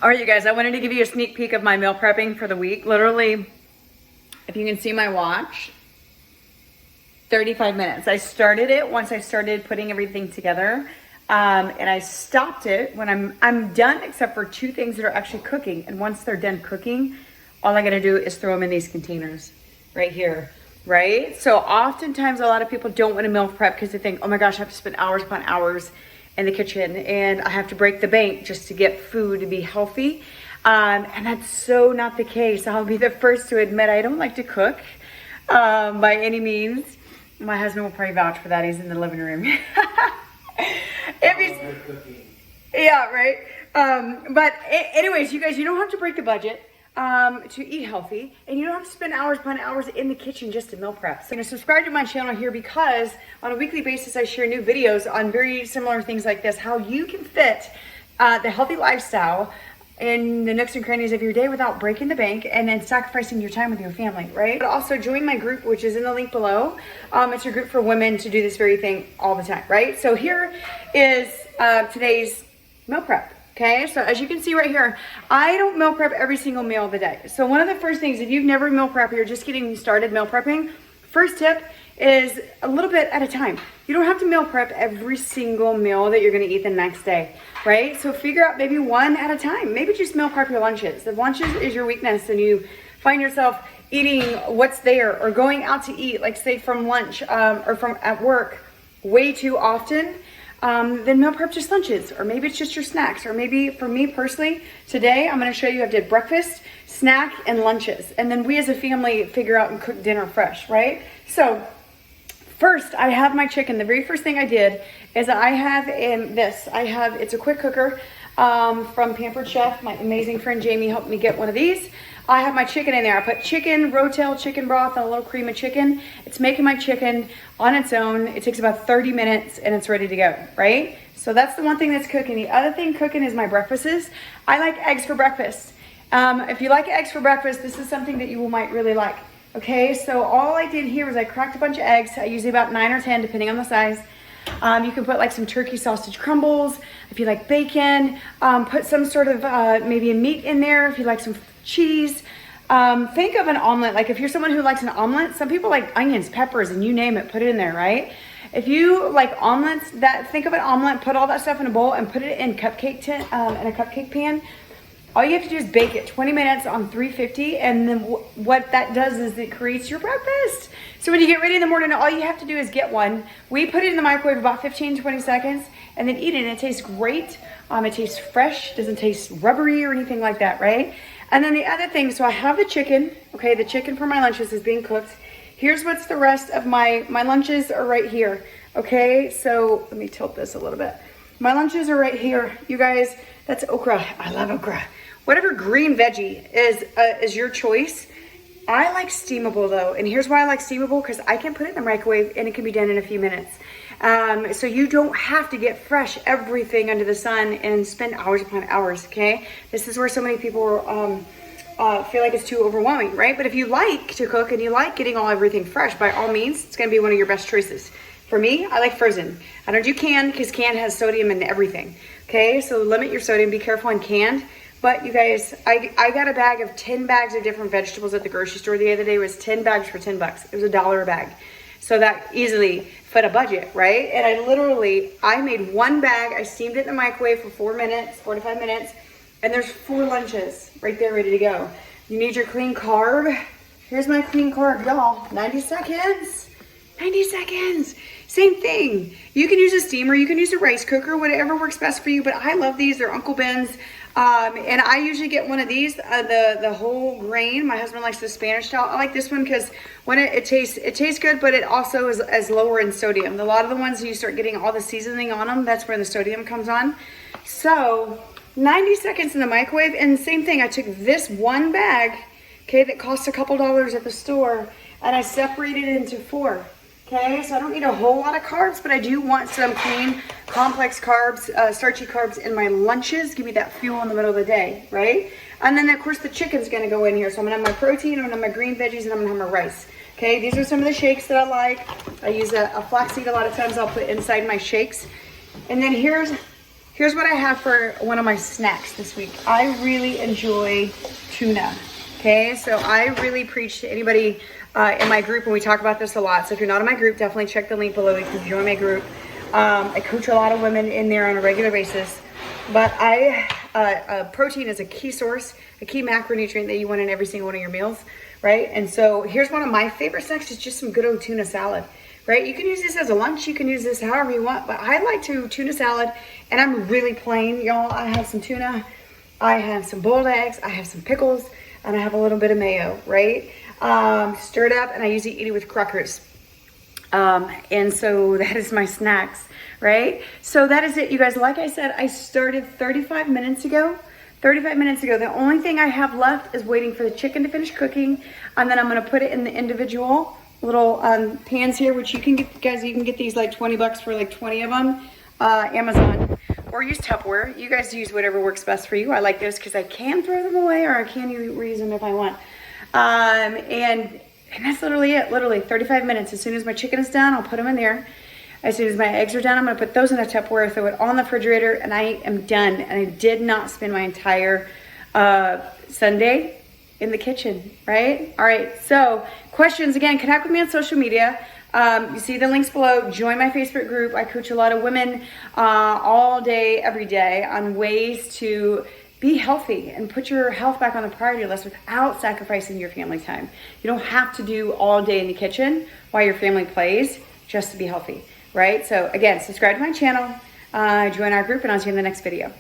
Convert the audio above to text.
All right, you guys, I wanted to give you a sneak peek of my meal prepping for the week. Literally, if you can see my watch, 35 minutes. I started it once I started putting everything together. And I stopped it when I'm done, except for two things that are actually cooking. And once they're done cooking, all I gotta do is throw them in these containers right here, right? So oftentimes a lot of people don't want to meal prep because they think, oh my gosh, I have to spend hours upon hours in the kitchen and I have to break the bank just to get food to be healthy. And that's so not the case. I'll be the first to admit I don't like to cook by any means. My husband will probably vouch for that. He's in the living room. Yeah, right. But anyways, you guys, you don't have to break the budget to eat healthy, and you don't have to spend hours upon hours in the kitchen just to meal prep. So subscribe to my channel here because on a weekly basis I share new videos on very similar things like this, how you can fit the healthy lifestyle in the nooks and crannies of your day without breaking the bank and then sacrificing your time with your family, right? But also join my group, which is in the link below. It's a group for women to do this very thing all the time, right? So here is today's meal prep. Okay, so as you can see right here, I don't meal prep every single meal of the day. So one of the first things, if you've never meal prepped, you're just getting started meal prepping, first tip is a little bit at a time. You don't have to meal prep every single meal that you're gonna eat the next day, right? So figure out maybe one at a time. Maybe just meal prep your lunches. If lunches is your weakness and you find yourself eating what's there or going out to eat, like say from lunch or from at work way too often, then meal prep just lunches, or maybe it's just your snacks, or maybe for me personally, today I'm going to show you I did breakfast, snack, and lunches, and then we as a family figure out and cook dinner fresh, right? So first, I have my chicken. The very first thing I did is I have it's a quick cooker from Pampered Chef. My amazing friend Jamie helped me get one of these. I have my chicken in there. I put chicken, rotel, chicken broth, and a little cream of chicken. It's making my chicken on its own. It takes about 30 minutes and it's ready to go, right? So that's the one thing that's cooking. The other thing cooking is my breakfasts. I like eggs for breakfast. If you like eggs for breakfast, this is something that you might really like. Okay, so all I did here was I cracked a bunch of eggs. I usually about 9 or 10, depending on the size. You can put like some turkey sausage crumbles. If you like bacon, put some sort of maybe a meat in there. If you like some cheese, think of an omelet. Like if you're someone who likes an omelet, some people like onions, peppers, and you name it, put it in there, right? If you like omelets, think of an omelet, put all that stuff in a bowl and put it in cupcake tin, in a cupcake pan. All you have to do is bake it 20 minutes on 350, and then what that does is it creates your breakfast. So when you get ready in the morning, all you have to do is get one. We put it in the microwave about 15, 20 seconds, and then eat it, and it tastes great. It tastes fresh, doesn't taste rubbery or anything like that, right? And then the other thing, so I have the chicken, okay, the chicken for my lunches is being cooked. Here's what's the rest of my lunches are right here, okay? So let me tilt this a little bit. My lunches are right here. You guys, that's okra. I love okra. Whatever green veggie is your choice. I like steamable though, and here's why I like steamable, because I can put it in the microwave and it can be done in a few minutes. So you don't have to get fresh everything under the sun and spend hours upon hours, okay? This is where so many people feel like it's too overwhelming, right? But if you like to cook and you like getting everything fresh, by all means, it's gonna be one of your best choices. For me, I like frozen. I don't do canned because canned has sodium in everything, okay? So limit your sodium, be careful on canned. But you guys, I got a bag of 10 bags of different vegetables at the grocery store the other day. It was 10 bags for 10 bucks. It was $1 a bag. So that easily fit a budget, right? And I made one bag. I steamed it in the microwave for 4 to 5 minutes. And there's 4 lunches right there ready to go. You need your clean carb. Here's my clean carb, y'all. 90 seconds. 90 seconds. Same thing. You can use a steamer. You can use a rice cooker. Whatever works best for you. But I love these. They're Uncle Ben's. And I usually get one of these, the whole grain. My husband likes the Spanish style. I like this one because when it tastes good, but it also is lower in sodium. A lot of the ones you start getting all the seasoning on them, that's where the sodium comes on. So 90 seconds in the microwave, and same thing. I took this one bag, okay, that costs a couple dollars at the store, and I separated it into 4. Okay, so I don't need a whole lot of carbs, but I do want some clean, complex carbs, starchy carbs in my lunches. Give me that fuel in the middle of the day, right? And then, of course, the chicken's going to go in here. So I'm going to have my protein, I'm going to have my green veggies, and I'm going to have my rice. Okay, these are some of the shakes that I like. I use a flaxseed a lot of times. I'll put inside my shakes. And then here's here's what I have for one of my snacks this week. I really enjoy tuna. Okay, so I really preach to anybody in my group, and we talk about this a lot. So if you're not in my group, definitely check the link below. You can join my group. I coach a lot of women in there on a regular basis. But protein is a key source, a key macronutrient that you want in every single one of your meals, right? And so here's one of my favorite snacks, is just some good old tuna salad, right? You can use this as a lunch, you can use this however you want, but I like to tuna salad, and I'm really plain, y'all. I have some tuna, I have some boiled eggs, I have some pickles, and I have a little bit of mayo, right? Stir it up, and I usually eat it with crackers. And so that is my snacks, right? So that is it, you guys. Like I said, I started 35 minutes ago. 35 minutes ago. The only thing I have left is waiting for the chicken to finish cooking, and then I'm gonna put it in the individual little pans here, which you can get, guys, you can get these like 20 bucks for like 20 of them, Amazon, or use Tupperware. You guys use whatever works best for you. I like this because I can throw them away, or I can reuse them if I want. And that's literally it, literally 35 minutes. As soon as my chicken is done, I'll put them in there. As soon as my eggs are done, I'm gonna put those in a Tupperware, throw it on the refrigerator, and I am done. And I did not spend my entire Sunday in the kitchen, right? All right, so questions, again, connect with me on social media. You see the links below. Join my Facebook group. I coach a lot of women all day, every day on ways to be healthy and put your health back on the priority list without sacrificing your family time. You don't have to do all day in the kitchen while your family plays just to be healthy, right? So again, subscribe to my channel, join our group, and I'll see you in the next video.